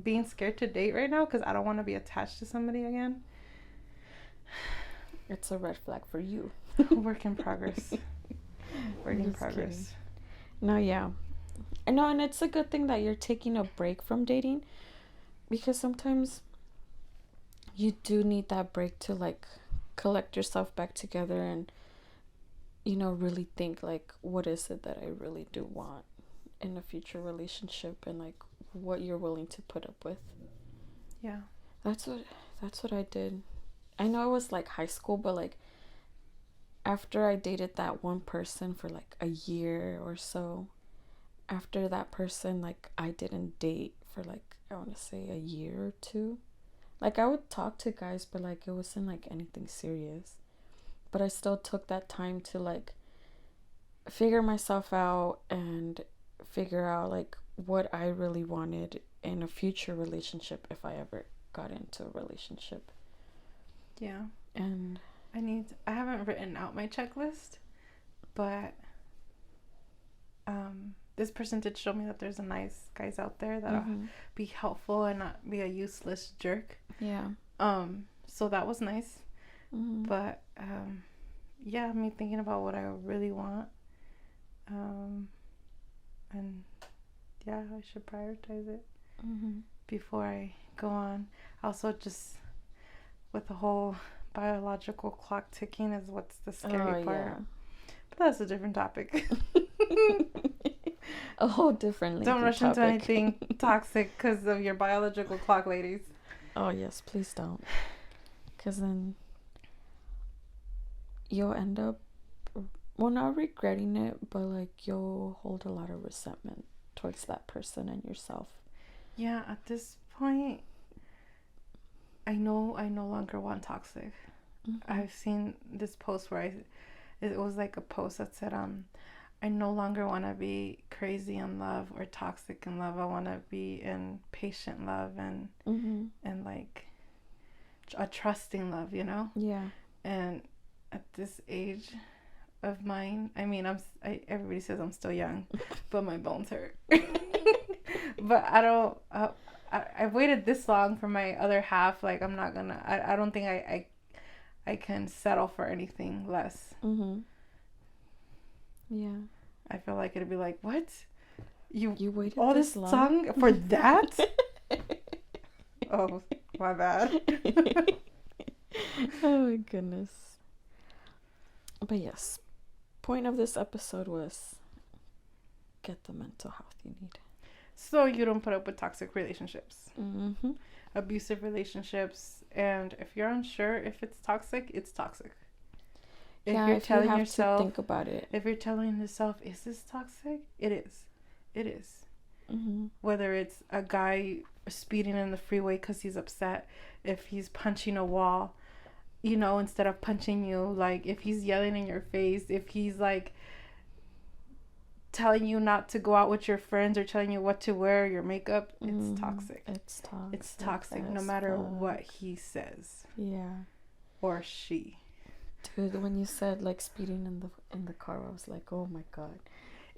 being scared to date right now because I don't want to be attached to somebody again. It's a red flag for you. Work in progress. Work in progress. Kidding. No, yeah. I know, and it's a good thing that you're taking a break from dating because sometimes you do need that break to, like, collect yourself back together and, you know, really think, like, what is it that I really do want in a future relationship and, like, what you're willing to put up with. Yeah. That's what I did. I know it was, like, high school, but, like, after I dated that one person for, like, a year or so, after that person, like, I didn't date for, like, I want to say a year or two. Like, I would talk to guys, but, like, it wasn't, like, anything serious. But I still took that time to, like, figure myself out and figure out, like, what I really wanted in a future relationship if I ever got into a relationship. Yeah. And I haven't written out my checklist, but this person did show me that there's a nice guys out there that'll be helpful and not be a useless jerk. Yeah. So that was nice. Mm-hmm. But yeah, me thinking about what I really want. And yeah, I should prioritize it before I go on. Also, just with the whole biological clock ticking is what's the scary part. Yeah. But that's a different topic. A whole different Don't rush into anything toxic because of your biological clock, ladies. Oh, yes, please don't. Because then you'll end up, well, not regretting it, but, like, you'll hold a lot of resentment towards that person and yourself. Yeah, at this point, I know I no longer want toxic. I've seen this post where it was like a post that said, I no longer want to be crazy in love or toxic in love. I want to be in patient love and like a trusting love, you know? Yeah. And at this age of mine, I mean, everybody says I'm still young, but my bones hurt. But I don't. I've waited this long for my other half. Like, I'm not gonna. I don't think I can settle for anything less. Yeah. I feel like it'd be like, what? You waited all this long for that? Oh, my bad. Oh my goodness. But yes, point of this episode was get the mental health you need. so you don't put up with toxic relationships, Mm-hmm. abusive relationships. And if you're unsure if it's toxic, it's toxic. If Yeah, you're if you telling have yourself, to think about it. if you're telling yourself, is this toxic? It is. It is. Mm-hmm. Whether it's a guy speeding in the freeway because he's upset, if he's punching a wall, you know, instead of punching you, like if he's yelling in your face, if he's like telling you not to go out with your friends or telling you what to wear, your makeup, it's toxic. It's toxic. It's toxic no matter what he says. Yeah. Or she. Dude, when you said like speeding in the car, I was like, oh my god.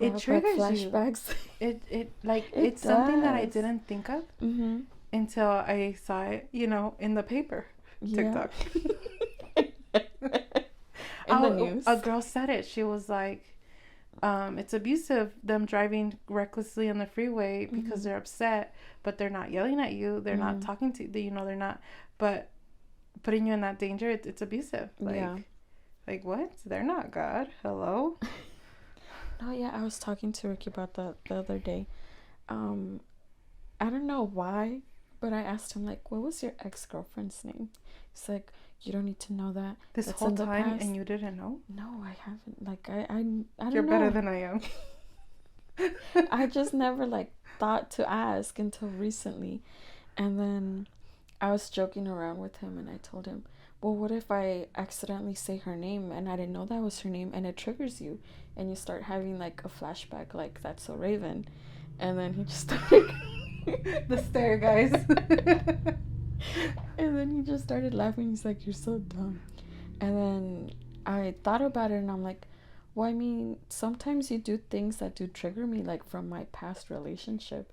It triggers flashbacks. you. It's something that I does. didn't think of Mm-hmm. until I saw it, you know, in the paper. TikTok. In the news. A girl said it. She was like, it's abusive, them driving recklessly on the freeway because they're upset, but they're not yelling at you. They're not talking to you. You know, they're not. But putting you in that danger, it's abusive. Like what? They're not God. Hello. Oh yeah, I was talking to Ricky about that the other day. I don't know why, but I asked him like, what was your ex-girlfriend's name? He's like, you don't need to know that. This That's whole in the time, past. and you didn't know? No, I haven't. Like I don't You're know. better than I am. I just never like thought to ask until recently, and then I was joking around with him, and I told him, well, what if I accidentally say her name and I didn't know that was her name, and it triggers you and you start having like a flashback like That's So Raven. And then he just started the stare, guys. And then he just started laughing. He's like, you're so dumb. And then I thought about it, and I'm like, well, I mean, sometimes you do things that do trigger me, like from my past relationship.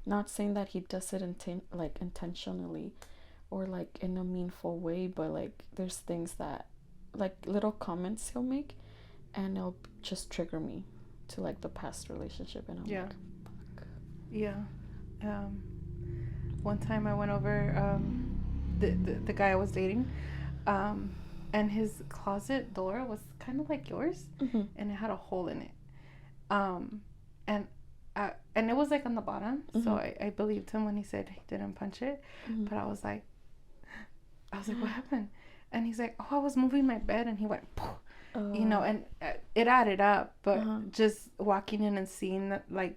Not saying that he does it intentionally or like in a meaningful way, but like there's things that, like little comments he'll make, and it'll just trigger me to like the past relationship, and I'm like, fuck. Yeah. One time I went over the guy I was dating, and his closet door was kind of like yours, and it had a hole in it, and it was like on the bottom, so I believed him when he said he didn't punch it, but I was like, what happened? And he's like, oh, I was moving my bed, and he went, you know, and it added up, but just walking in and seeing that, like,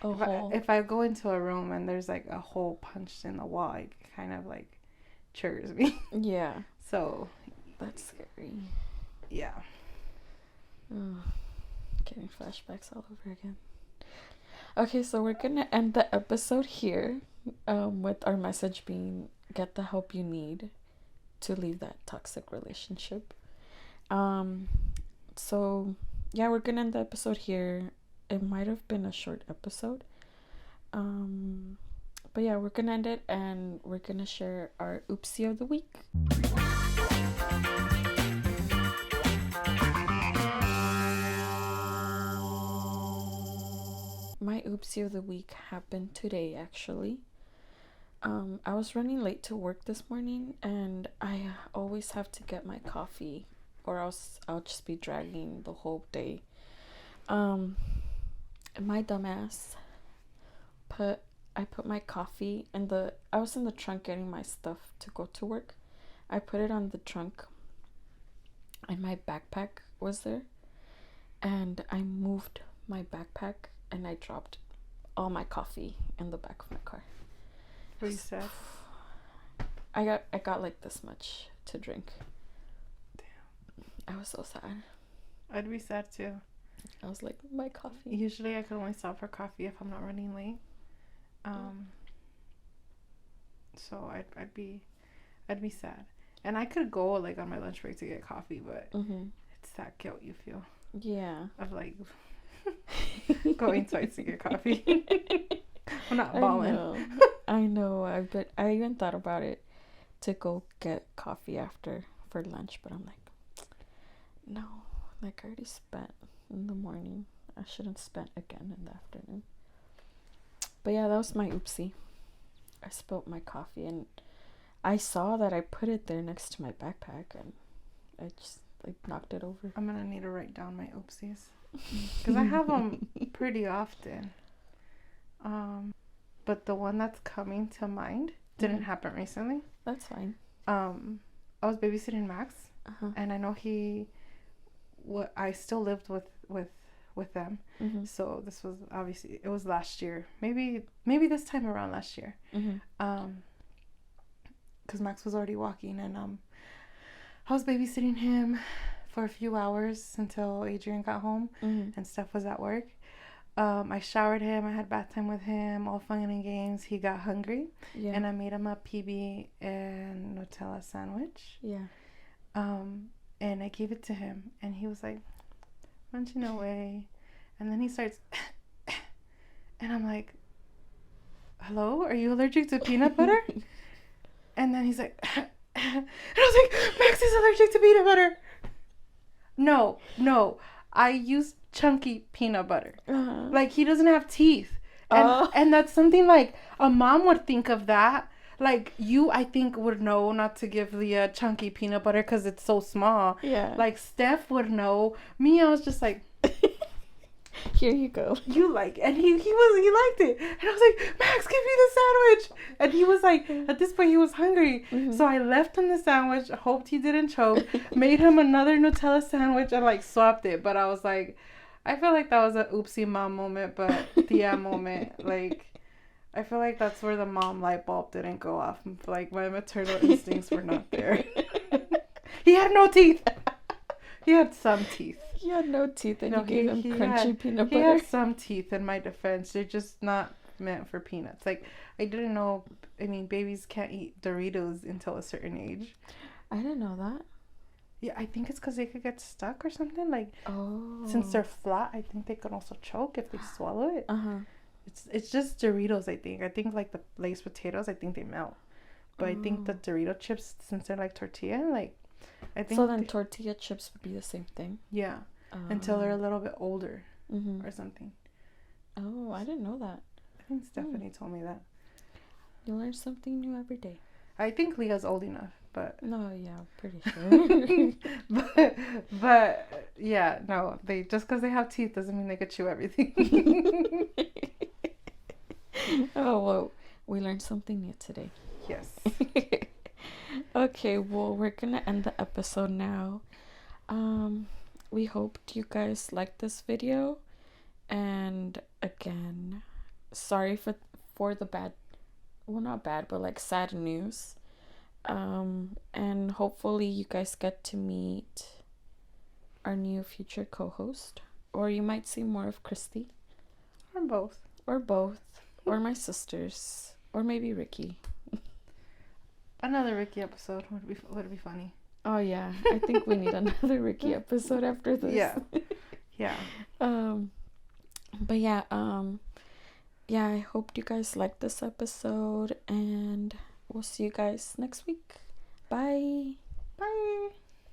if I go into a room and there's like a hole punched in the wall, it kind of like triggers me. Yeah. So that's scary. Yeah. Getting flashbacks all over again. Okay, so we're gonna end the episode here, with our message being, get the help you need to leave that toxic relationship. So yeah, we're gonna end the episode here. It might have been a short episode, but yeah, we're gonna end it, and we're gonna share our oopsie of the week. My oopsie of the week happened today, actually. I was running late to work this morning, and I always have to get my coffee, or else I'll just be dragging the whole day. My dumbass I put my coffee I was in the trunk getting my stuff to go to work. I put it on the trunk, and my backpack was there, and I moved my backpack, and I dropped all my coffee in the back of my car. Were you sad? I got like this much to drink. Damn. I was so sad. I'd be sad too. I was like, my coffee. Usually I could only stop for coffee if I'm not running late. So I'd be sad. And I could go like on my lunch break to get coffee, but it's that guilt you feel. Yeah. Of like going twice to get coffee. I'm not balling. I know. But I even thought about it to go get coffee for lunch, but I'm like, no. Like, I already spent in the morning. I shouldn't spend again in the afternoon. But yeah, that was my oopsie. I spilled my coffee, and I saw that I put it there next to my backpack, and I just like knocked it over. I'm gonna need to write down my oopsies because I have them pretty often. But the one that's coming to mind didn't happen recently. That's fine. I was babysitting Max, and I know I still lived with them. So this was obviously, it was last year, maybe this time around last year. Because Max was already walking, and I was babysitting him for a few hours until Adrian got home and Steph was at work. I showered him, I had bath time with him, all fun and games. He got hungry, and I made him a PB and Nutella sandwich. And I gave it to him, and he was like munching away, and then he starts and I'm like, hello, are you allergic to peanut butter? And then he's like and I was like, Max is allergic to peanut butter. No, I use chunky peanut butter. Like, he doesn't have teeth, and that's something like a mom would think of that. Like, you, I think, would know not to give the chunky peanut butter because it's so small. Like, Steph would know. Me, I was just like, here you go. You like, and he liked it, and I was like, Max, give me the sandwich. And he was like, at this point, he was hungry, so I left him the sandwich, hoped he didn't choke, made him another Nutella sandwich, and like swapped it. But I was like, I feel like that was an oopsie mom moment, but tia moment. Like, I feel like that's where the mom light bulb didn't go off. Like, my maternal instincts were not there. He had no teeth. He had some teeth. He had no teeth, and you gave him crunchy peanut butter. He had some teeth, in my defense. They're just not meant for peanuts. Like, I didn't know. I mean, babies can't eat Doritos until a certain age. I didn't know that. Yeah, I think it's because they could get stuck or something. Like, since they're flat, I think they could also choke if they swallow it. It's just Doritos, I think. I think, like, the Lay's potatoes, I think they melt. But I think the Dorito chips, since they're like tortilla, like, I think. So then tortilla chips would be the same thing? Yeah. Until they're a little bit older or something. Oh, I didn't know that. I think Stephanie told me that. You learn something new every day. I think Leah's old enough, but... No, yeah, pretty sure. but yeah, no, just because they have teeth doesn't mean they could chew everything. Oh, well, we learned something new today. Yes. Okay, well, we're gonna end the episode now. We hoped you guys liked this video, and again, sorry for the bad, well, not bad, but like sad news. And hopefully you guys get to meet our new future co-host, or you might see more of Cristy, or both, or my sisters, or maybe Ricky. Another Ricky episode would be funny. Oh yeah, I think we need another Ricky episode after this. Yeah. But yeah, I hope you guys liked this episode, and we'll see you guys next week. Bye. Bye.